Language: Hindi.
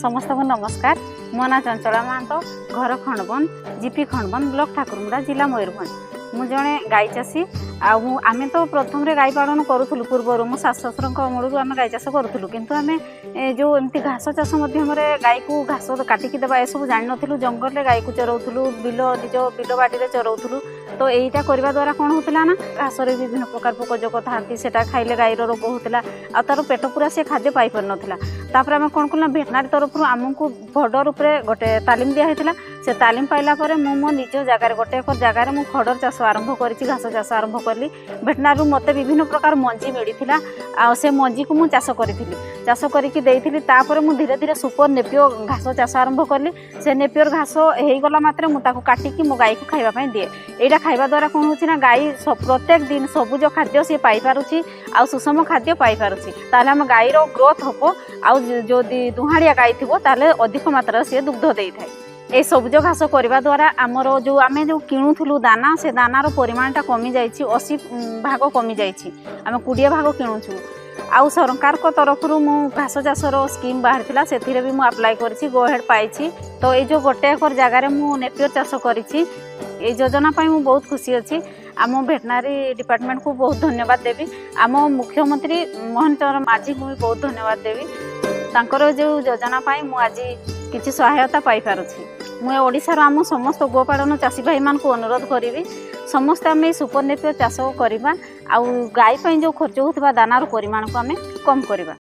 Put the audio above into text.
समस्त को नमस्कार। मो ना चंचला महंतो, घर खंडबंद, जीपी खंडबंद, ब्लॉक ठाकुरमुंडा, जिला मयूरभंज। मु जड़े गाई चाषी। आमे तो प्रथम गाई पालन करूँ पूर्वर मो सास ससुर अमलू आम गाई चाष करूँ, किंतु आमे जो एमती घास चाष मध्यम गाई को घास काटिकी देवा ए सब जान नु। जंगल में गाई को चराऊलु, बिल निज बिल बाड़ी चराऊलु। तो यहीटा करने द्वारा कौन होता ना घास विभिन्न प्रकार पोकजोक था खाइले गाईर रोग होता आ तार पेट पूरा से खाद्य पाई पार नाला। तापर आम कौन कलु भेटनारी तरफ आमको बड़ रूप से गोटे तालीम दिखाई। से तालीम पाइला मो निज जगार गोटे एक जगार मु खडर चाष आरंभ करी, घास चाष आरंभ कली। भेटनारू मत विभिन्न प्रकार मंजी मिलता आ से मंजी को मुझे चाष करी चाष करके मु धीरे धीरे सुपर नेपियर घास चाष आरंभ कली। से नेपियर घास हो गला मात्रे मुझे काटिकी मो गाई को खाइबा दिए। यहाँ खाइबा द्वारा कौन होना गाई प्रत्येक दिन सबुज खाद्य सी पाई पारुछि आ सुषम खाद्य पाई पारुछि। ताले हम गाईर ग्रोथ हबो आ जो दुहाड़िया गाई थी ताले अधिक मात्रा सी दुग्ध दे थाए। ए सबुज घास करने द्वारा आमर जो आम जो किणुलु दाना से दानार परिमाणटा कमी जाइए, 80 भाग कमी जाइए। आम 20 भाग किणुचु। आउ सरकार को तरफ मु घास चाषर स्कीम बाहर थिला, से भी मु अप्लाई करिछि, गो हेड पाइछि। तो ये जो गोटे एकर जगार मु नेपियर चाष करिछि, ये योजना पाई मु बहुत खुशी अच्छी। आम भेटनारी डिपार्टमेंट को बहुत धन्यवाद देवी। आम मुख्यमंत्री मोहन चरण माझी को भी बहुत धन्यवाद देवी। तांकर जो योजना पाई मु आज किछि सहायता पाई पारुछि। मुझे ओडिशार आम समस्त गोपालन चाषी भाई मान को अनुरोध करी समस्त आम सुपर नेपियर चाष करवा। गाई जो खर्च होता दानार परिमाण को आम कम करवा।